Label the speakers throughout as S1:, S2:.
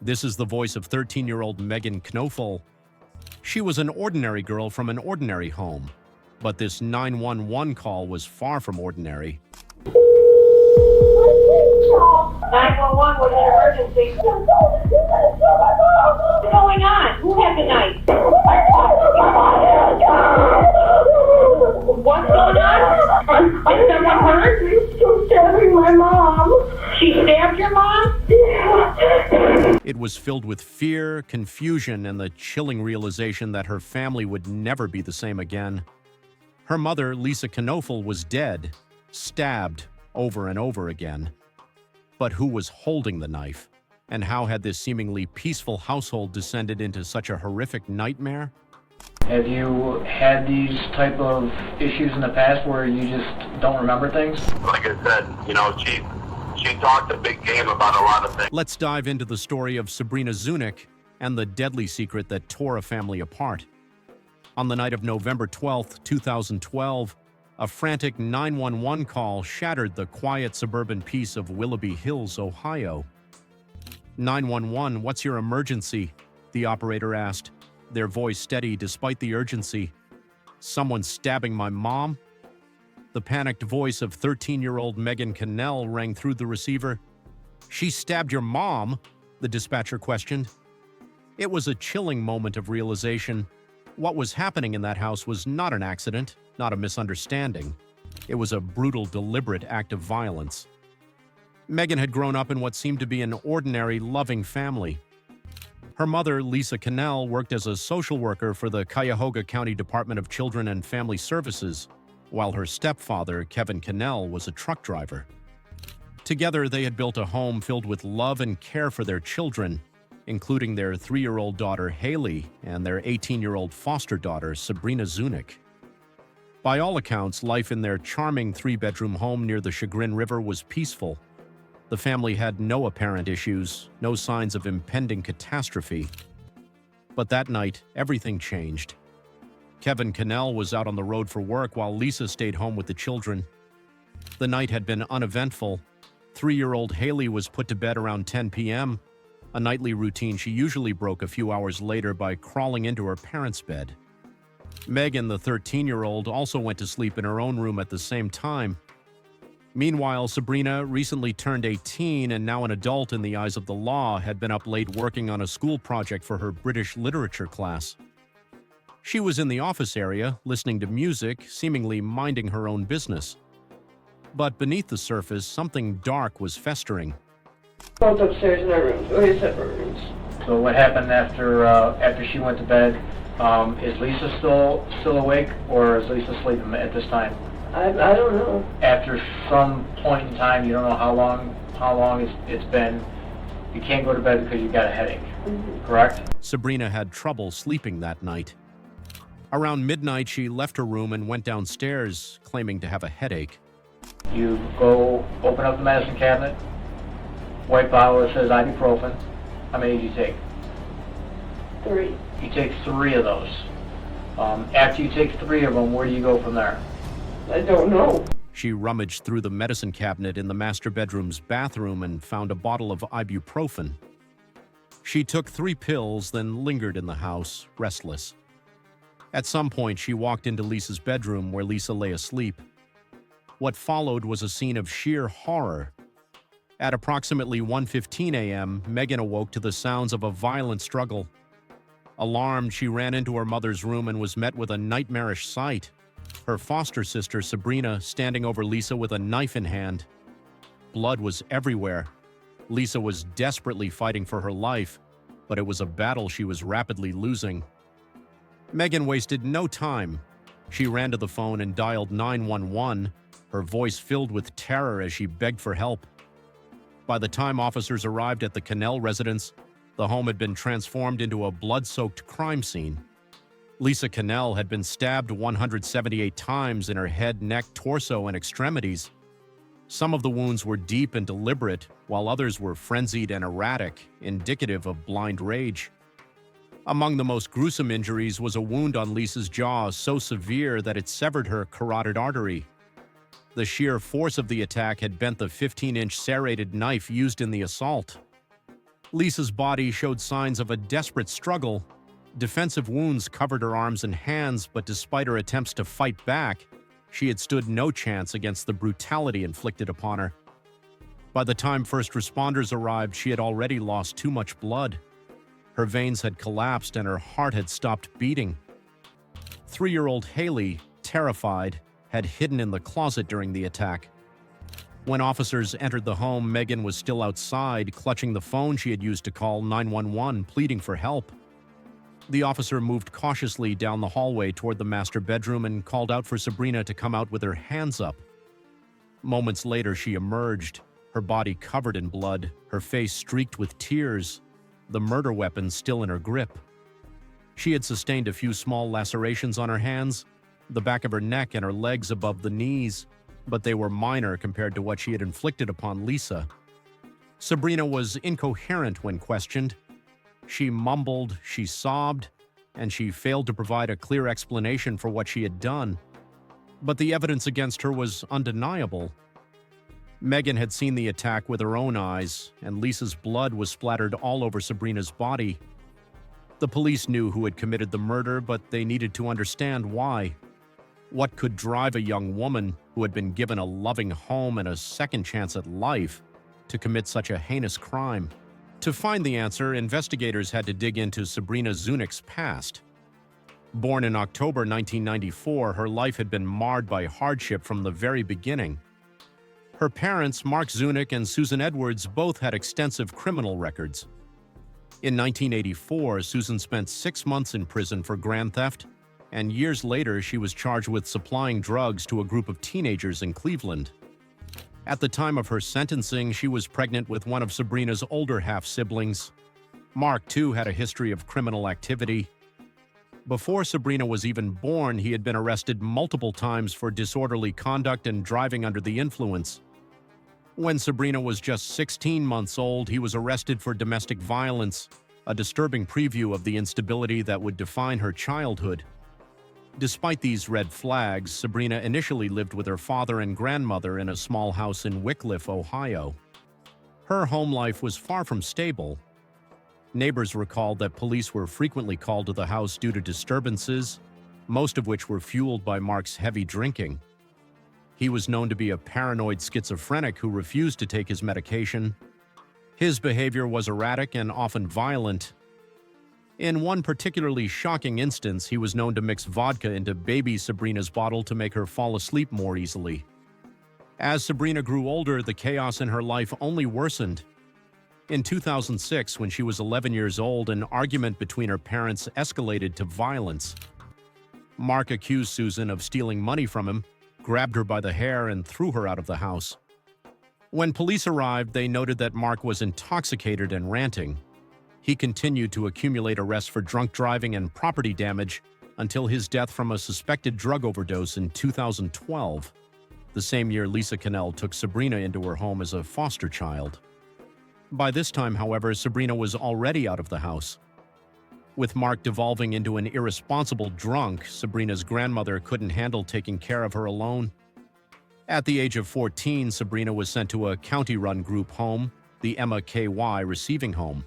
S1: This is the voice of 13-year-old Megan Knoefel. She was an ordinary girl from an ordinary home, but this 911 call was far from ordinary.
S2: 911 was an emergency. What's going on? Who had the knife? What's going on? Is someone hurt?
S3: She's stabbing my mom.
S2: She stabbed your mom?
S3: Yeah.
S1: It was filled with fear, confusion, and the chilling realization that her family would never be the same again. Her mother, Lisa Knoefel, was dead, stabbed over and over again. But who was holding the knife? And how had this seemingly peaceful household descended into such a horrific nightmare?
S4: Have you had these type of issues in the past where you just don't remember things?
S5: Like I said, she talked a big game about a lot of things.
S1: Let's dive into the story of Sabrina Zunich and the deadly secret that tore a family apart. On the night of November 12, 2012, a frantic 911 call shattered the quiet suburban peace of Willoughby Hills, Ohio. 911, what's your emergency? The operator asked, their voice steady despite the urgency. Someone's stabbing my mom? The panicked voice of 13-year-old Megan Knoefel rang through the receiver. She stabbed your mom? The dispatcher questioned. It was a chilling moment of realization. What was happening in that house was not an accident, not a misunderstanding. It was a brutal, deliberate act of violence. Megan had grown up in what seemed to be an ordinary, loving family. Her mother, Lisa Knoefel, worked as a social worker for the Cuyahoga County Department of Children and Family Services, while her stepfather, Kevin Knoefel, was a truck driver. Together, they had built a home filled with love and care for their children, including their 3-year-old daughter, Haley, and their 18-year-old foster daughter, Sabrina Zunich. By all accounts, life in their charming 3-bedroom home near the Chagrin River was peaceful. The family had no apparent issues, no signs of impending catastrophe. But that night, everything changed. Kevin Knoefel was out on the road for work while Lisa stayed home with the children. The night had been uneventful. 3-year-old Haley was put to bed around 10 p.m., a nightly routine she usually broke a few hours later by crawling into her parents' bed. Megan, the 13-year-old, also went to sleep in her own room at the same time. Meanwhile, Sabrina, recently turned 18 and now an adult in the eyes of the law, had been up late working on a school project for her British literature class. She was in the office area, listening to music, seemingly minding her own business. But beneath the surface, something dark was festering.
S3: Both upstairs in our rooms, or his separate rooms.
S4: So what happened after she went to bed? Is Lisa still awake, or is Lisa sleeping at this time?
S3: I don't know.
S4: After some point in time, you don't know how long it's been, you can't go to bed because you got a headache, correct?
S1: Sabrina had trouble sleeping that night. Around midnight, she left her room and went downstairs, claiming to have a headache.
S4: You go open up the medicine cabinet, white bottle that says ibuprofen. How many do you take?
S3: 3.
S4: You take 3 of those. After you take 3 of them, where do you go from there?
S3: I don't know.
S1: She rummaged through the medicine cabinet in the master bedroom's bathroom and found a bottle of ibuprofen. She took 3 pills, then lingered in the house, restless. At some point, she walked into Lisa's bedroom where Lisa lay asleep. What followed was a scene of sheer horror. At approximately 1:15 a.m., Megan awoke to the sounds of a violent struggle. Alarmed, she ran into her mother's room and was met with a nightmarish sight. Her foster sister, Sabrina, standing over Lisa with a knife in hand. Blood was everywhere. Lisa was desperately fighting for her life, but it was a battle she was rapidly losing. Megan wasted no time. She ran to the phone and dialed 911, her voice filled with terror as she begged for help. By the time officers arrived at the Knoefel residence, the home had been transformed into a blood-soaked crime scene. Lisa Knoefel had been stabbed 178 times in her head, neck, torso, and extremities. Some of the wounds were deep and deliberate, while others were frenzied and erratic, indicative of blind rage. Among the most gruesome injuries was a wound on Lisa's jaw so severe that it severed her carotid artery. The sheer force of the attack had bent the 15-inch serrated knife used in the assault. Lisa's body showed signs of a desperate struggle. Defensive wounds covered her arms and hands, but despite her attempts to fight back, she had stood no chance against the brutality inflicted upon her. By the time first responders arrived, she had already lost too much blood. Her veins had collapsed and her heart had stopped beating. 3-year-old Haley, terrified, had hidden in the closet during the attack. When officers entered the home, Megan was still outside, clutching the phone she had used to call 911, pleading for help. The officer moved cautiously down the hallway toward the master bedroom and called out for Sabrina to come out with her hands up. Moments later, she emerged, her body covered in blood, her face streaked with tears, the murder weapon still in her grip. She had sustained a few small lacerations on her hands, the back of her neck and her legs above the knees, but they were minor compared to what she had inflicted upon Lisa. Sabrina was incoherent when questioned. She mumbled, she sobbed, and she failed to provide a clear explanation for what she had done. But the evidence against her was undeniable. Megan had seen the attack with her own eyes, and Lisa's blood was splattered all over Sabrina's body. The police knew who had committed the murder, but they needed to understand why. What could drive a young woman who had been given a loving home and a second chance at life to commit such a heinous crime? To find the answer, investigators had to dig into Sabrina Zunich's past. Born in October 1994, her life had been marred by hardship from the very beginning. Her parents, Mark Zunich and Susan Edwards, both had extensive criminal records. In 1984, Susan spent 6 months in prison for grand theft, and years later she was charged with supplying drugs to a group of teenagers in Cleveland. At the time of her sentencing, she was pregnant with one of Sabrina's older half-siblings. Mark, too, had a history of criminal activity. Before Sabrina was even born, he had been arrested multiple times for disorderly conduct and driving under the influence. When Sabrina was just 16 months old, he was arrested for domestic violence, a disturbing preview of the instability that would define her childhood. Despite these red flags, Sabrina initially lived with her father and grandmother in a small house in Wickliffe, Ohio. Her home life was far from stable. Neighbors recalled that police were frequently called to the house due to disturbances, most of which were fueled by Mark's heavy drinking. He was known to be a paranoid schizophrenic who refused to take his medication. His behavior was erratic and often violent. In one particularly shocking instance, he was known to mix vodka into baby Sabrina's bottle to make her fall asleep more easily. As Sabrina grew older, the chaos in her life only worsened. In 2006, when she was 11 years old, an argument between her parents escalated to violence. Mark accused Susan of stealing money from him, grabbed her by the hair, and threw her out of the house. When police arrived, they noted that Mark was intoxicated and ranting. He continued to accumulate arrests for drunk driving and property damage until his death from a suspected drug overdose in 2012, the same year Lisa Cannell took Sabrina into her home as a foster child. By this time, however, Sabrina was already out of the house. With Mark devolving into an irresponsible drunk, Sabrina's grandmother couldn't handle taking care of her alone. At the age of 14, Sabrina was sent to a county-run group home, the Emma K.Y. Receiving Home.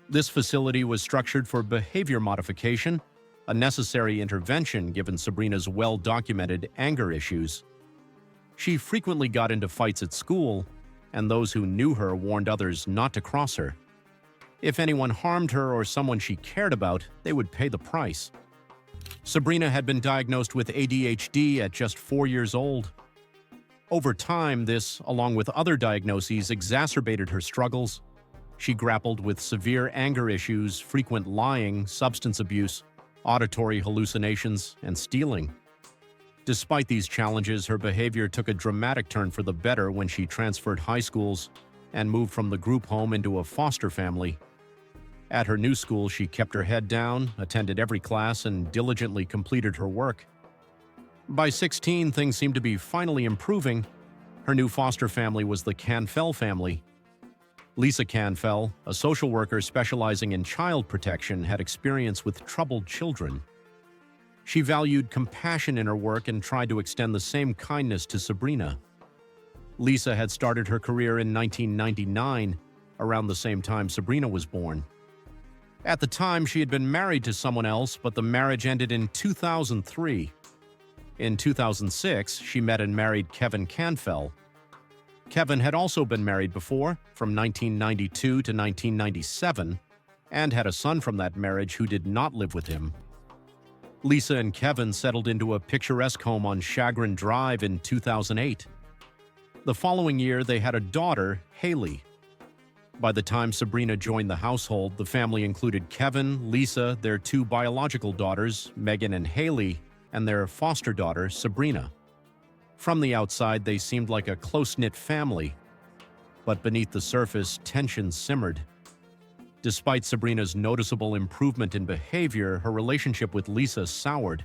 S1: This facility was structured for behavior modification, a necessary intervention given Sabrina's well-documented anger issues. She frequently got into fights at school, and those who knew her warned others not to cross her. If anyone harmed her or someone she cared about, they would pay the price. Sabrina had been diagnosed with ADHD at just 4 years old. Over time, this, along with other diagnoses, exacerbated her struggles. She grappled with severe anger issues, frequent lying, substance abuse, auditory hallucinations, and stealing. Despite these challenges, her behavior took a dramatic turn for the better when she transferred high schools and moved from the group home into a foster family. At her new school, she kept her head down, attended every class, and diligently completed her work. By 16, things seemed to be finally improving. Her new foster family was the Knoefel family. Lisa Knoefel, a social worker specializing in child protection, had experience with troubled children. She valued compassion in her work and tried to extend the same kindness to Sabrina. Lisa had started her career in 1999, around the same time Sabrina was born. At the time, she had been married to someone else, but the marriage ended in 2003. In 2006, she met and married Kevin Knoefel. Kevin had also been married before, from 1992 to 1997, and had a son from that marriage who did not live with him. Lisa and Kevin settled into a picturesque home on Chagrin Drive in 2008. The following year, they had a daughter, Haley. By the time Sabrina joined the household, the family included Kevin, Lisa, their two biological daughters, Megan and Haley, and their foster daughter, Sabrina. From the outside, they seemed like a close-knit family, but beneath the surface, tension simmered. Despite Sabrina's noticeable improvement in behavior, her relationship with Lisa soured.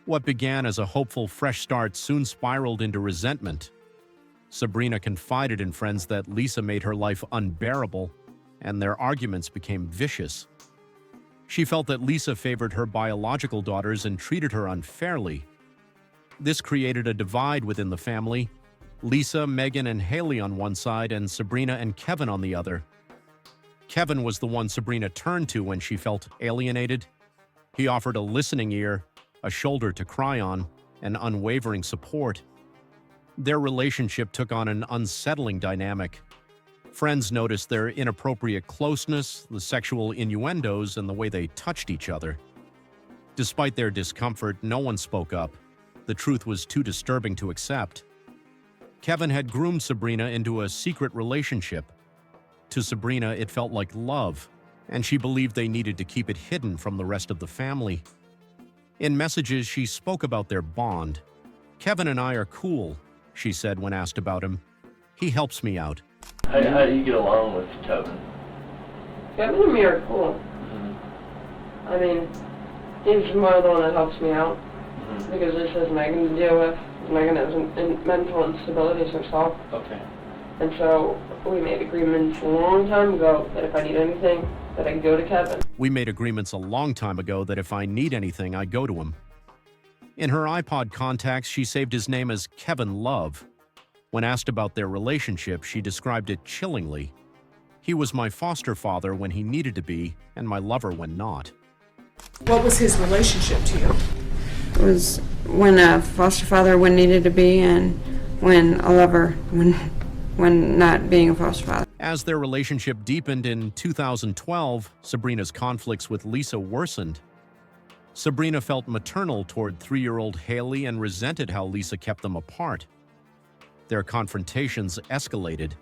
S1: What began as a hopeful fresh start soon spiraled into resentment. Sabrina confided in friends that Lisa made her life unbearable, and their arguments became vicious. She felt that Lisa favored her biological daughters and treated her unfairly. This created a divide within the family: Lisa, Megan, and Haley on one side, and Sabrina and Kevin on the other. Kevin was the one Sabrina turned to when she felt alienated. He offered a listening ear, a shoulder to cry on, and unwavering support. Their relationship took on an unsettling dynamic. Friends noticed their inappropriate closeness, the sexual innuendos, and the way they touched each other. Despite their discomfort, no one spoke up. The truth was too disturbing to accept. Kevin had groomed Sabrina into a secret relationship. To Sabrina, it felt like love, and she believed they needed to keep it hidden from the rest of the family. In messages, she spoke about their bond. "Kevin and I are cool," she said when asked about him. "He helps me out."
S6: How do you get along with Kevin?
S3: Kevin and me are cool. I mean, he's more the one that helps me out. Because this has Megan to deal with. Megan has mental instabilities herself.
S6: Okay.
S3: And so we made agreements a long time ago that if I need anything, that I can go to Kevin.
S1: We made agreements a long time ago that if I need anything, I go to him. In her iPod contacts, she saved his name as Kevin Love. When asked about their relationship, she described it chillingly. "He was my foster father when he needed to be, and my lover when not."
S7: What was his relationship to you?
S8: It was when a foster father when needed to be, and when a lover when not being a foster father.
S1: As their relationship deepened in 2012, Sabrina's conflicts with Lisa worsened. Sabrina felt maternal toward 3-year-old Haley and resented how Lisa kept them apart. Their confrontations escalated.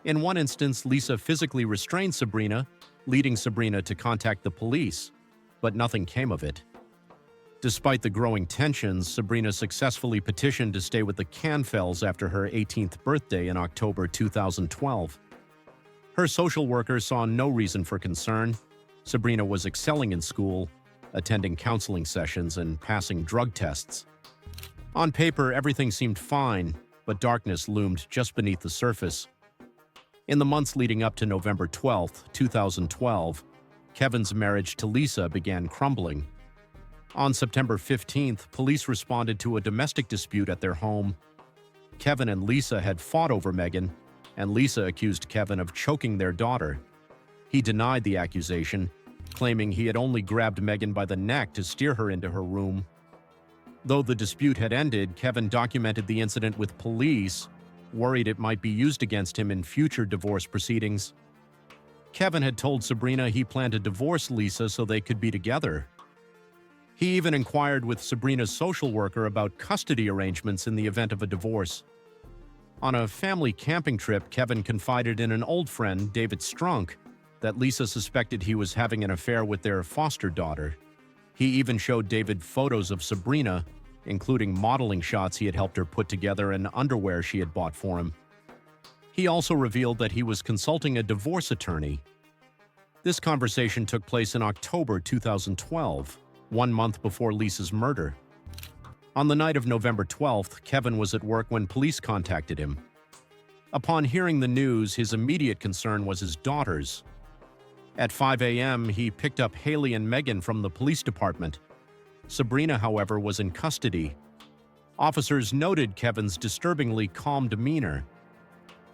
S1: In one instance, Lisa physically restrained Sabrina, leading Sabrina to contact the police, but nothing came of it. Despite the growing tensions, Sabrina successfully petitioned to stay with the Knoefels after her 18th birthday in October 2012. Her social worker saw no reason for concern. Sabrina was excelling in school, attending counseling sessions, and passing drug tests. On paper, everything seemed fine, but darkness loomed just beneath the surface. In the months leading up to November 12, 2012, Kevin's marriage to Lisa began crumbling. On September 15th, police responded to a domestic dispute at their home. Kevin and Lisa had fought over Megan, and Lisa accused Kevin of choking their daughter. He denied the accusation, claiming he had only grabbed Megan by the neck to steer her into her room. Though the dispute had ended, Kevin documented the incident with police, worried it might be used against him in future divorce proceedings. Kevin had told Sabrina he planned to divorce Lisa so they could be together. He even inquired with Sabrina's social worker about custody arrangements in the event of a divorce. On a family camping trip, Kevin confided in an old friend, David Strunk, that Lisa suspected he was having an affair with their foster daughter. He even showed David photos of Sabrina, including modeling shots he had helped her put together and underwear she had bought for him. He also revealed that he was consulting a divorce attorney. This conversation took place in October 2012. 1 month before Lisa's murder. On the night of November 12th, Kevin was at work when police contacted him. Upon hearing the news, his immediate concern was his daughters. At 5 a.m., he picked up Haley and Megan from the police department. Sabrina, however, was in custody. Officers noted Kevin's disturbingly calm demeanor.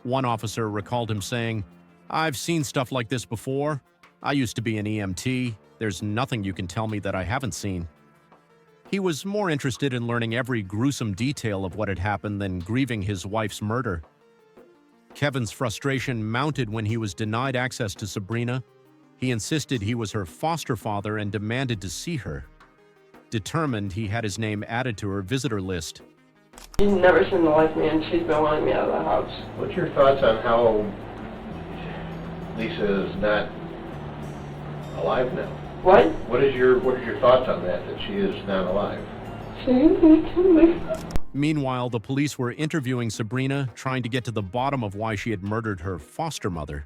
S1: One officer recalled him saying, "I've seen stuff like this before. I used to be an EMT. There's nothing you can tell me that I haven't seen." He was more interested in learning every gruesome detail of what had happened than grieving his wife's murder. Kevin's frustration mounted when he was denied access to Sabrina. He insisted he was her foster father and demanded to see her. Determined, he had his name added to her visitor list.
S3: She's never seemed to like me, and she's been wanting me out of the house.
S9: What's your thoughts on how Lisa is not alive now?
S3: What?
S9: What is your thoughts on that she is not alive?
S1: Meanwhile, the police were interviewing Sabrina, trying to get to the bottom of why she had murdered her foster mother.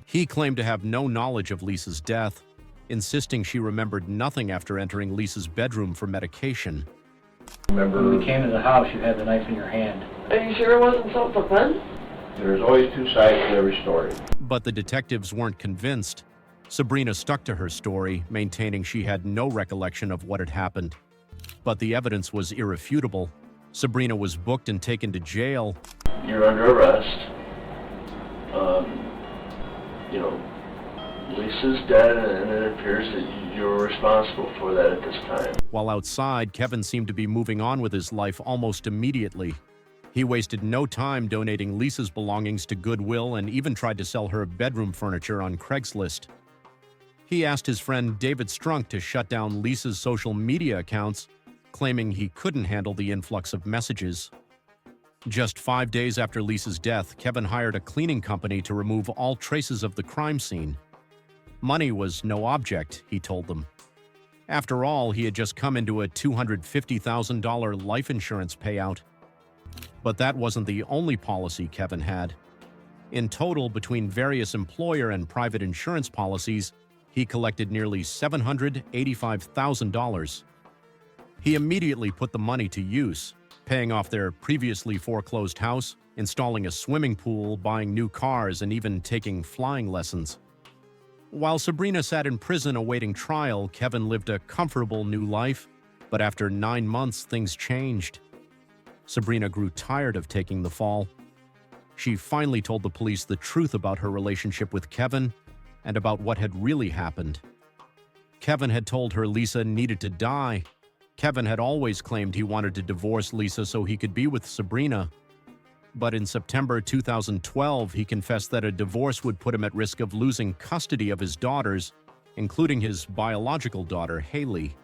S1: He claimed to have no knowledge of Lisa's death, insisting she remembered nothing after entering Lisa's bedroom for medication.
S9: Remember,
S4: When we came to the house, you had the knife in your hand.
S3: Are you sure it wasn't self-defense?
S9: there's always two sides to every story.
S1: But the detectives weren't convinced. Sabrina stuck to her story, maintaining she had no recollection of what had happened. But the evidence was irrefutable. Sabrina was booked and taken to jail.
S6: You're under arrest. Lisa's dead, and it appears that you're responsible for that at this time.
S1: While outside, Kevin seemed to be moving on with his life almost immediately. He wasted no time donating Lisa's belongings to Goodwill and even tried to sell her bedroom furniture on Craigslist. He asked his friend David Strunk to shut down Lisa's social media accounts, claiming he couldn't handle the influx of messages. Just 5 days after Lisa's death, Kevin hired a cleaning company to remove all traces of the crime scene. Money was no object, he told them. After all, he had just come into a $250,000 life insurance payout. But that wasn't the only policy Kevin had. In total, between various employer and private insurance policies, he collected nearly $785,000. He immediately put the money to use, paying off their previously foreclosed house, installing a swimming pool, buying new cars, and even taking flying lessons. While Sabrina sat in prison awaiting trial, Kevin lived a comfortable new life, but after 9 months, things changed. Sabrina grew tired of taking the fall. She finally told the police the truth about her relationship with Kevin and about what had really happened. Kevin had told her Lisa needed to die. Kevin had always claimed he wanted to divorce Lisa so he could be with Sabrina. But in September 2012, he confessed that a divorce would put him at risk of losing custody of his daughters, including his biological daughter, Haley.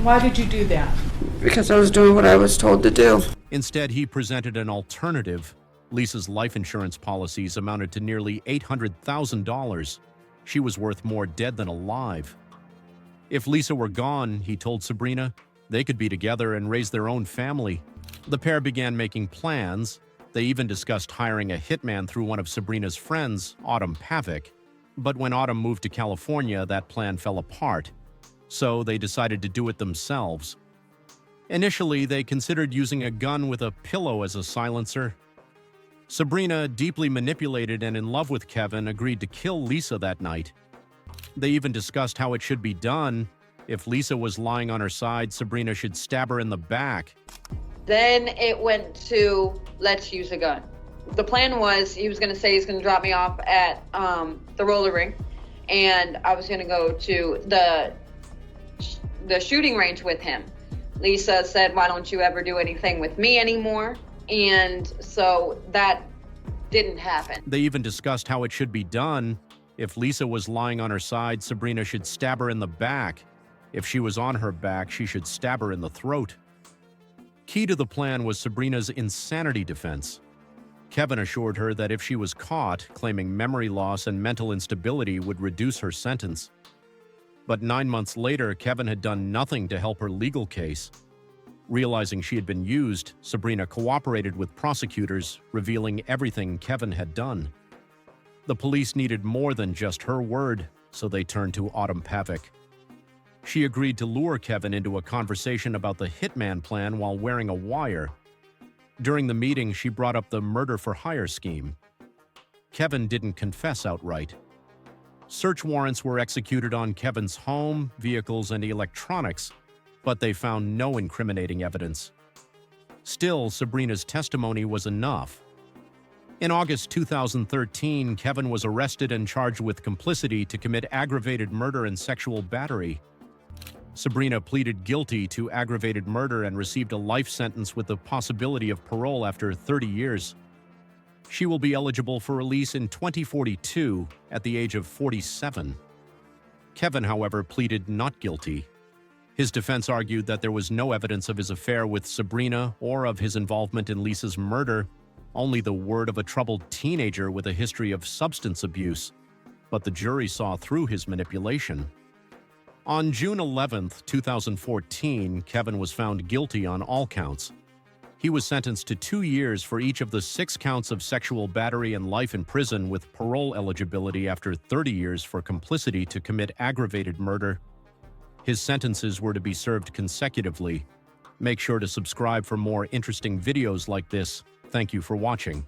S7: Why did you do that?
S8: Because I was doing what I was told to do.
S1: Instead, he presented an alternative. Lisa's life insurance policies amounted to nearly $800,000. She was worth more dead than alive. If Lisa were gone, he told Sabrina, they could be together and raise their own family. The pair began making plans. They even discussed hiring a hitman through one of Sabrina's friends, Autumn Pavick. But when Autumn moved to California, that plan fell apart. So they decided to do it themselves. Initially, they considered using a gun with a pillow as a silencer. Sabrina, deeply manipulated and in love with Kevin, agreed to kill Lisa that night. They even discussed how it should be done. If Lisa was lying on her side, Sabrina should stab her in the back.
S10: Then it went to, let's use a gun. The plan was he was going to say he's going to drop me off at the roller rink, and I was going to go to the shooting range with him. Lisa said, why don't you ever do anything with me anymore? And so that didn't happen.
S1: They even discussed how it should be done. If Lisa was lying on her side, Sabrina should stab her in the back. If she was on her back, she should stab her in the throat. Key to the plan was Sabrina's insanity defense. Kevin assured her that if she was caught, claiming memory loss and mental instability would reduce her sentence. But 9 months later, Kevin had done nothing to help her legal case. Realizing she had been used, Sabrina cooperated with prosecutors, revealing everything Kevin had done. The police needed more than just her word, so they turned to Autumn Pavick. She agreed to lure Kevin into a conversation about the hitman plan while wearing a wire. During the meeting, she brought up the murder-for-hire scheme. Kevin didn't confess outright. Search warrants were executed on Kevin's home, vehicles, and electronics, but they found no incriminating evidence. Still, Sabrina's testimony was enough. In August 2013, Kevin was arrested and charged with complicity to commit aggravated murder and sexual battery. Sabrina pleaded guilty to aggravated murder and received a life sentence with the possibility of parole after 30 years. She will be eligible for release in 2042 at the age of 47. Kevin, however, pleaded not guilty. His defense argued that there was no evidence of his affair with Sabrina or of his involvement in Lisa's murder, only the word of a troubled teenager with a history of substance abuse. But the jury saw through his manipulation. On June 11, 2014, Kevin was found guilty on all counts. He was sentenced to 2 years for each of the 6 counts of sexual battery and life in prison with parole eligibility after 30 years for complicity to commit aggravated murder. His sentences were to be served consecutively. Make sure to subscribe for more interesting videos like this. Thank you for watching.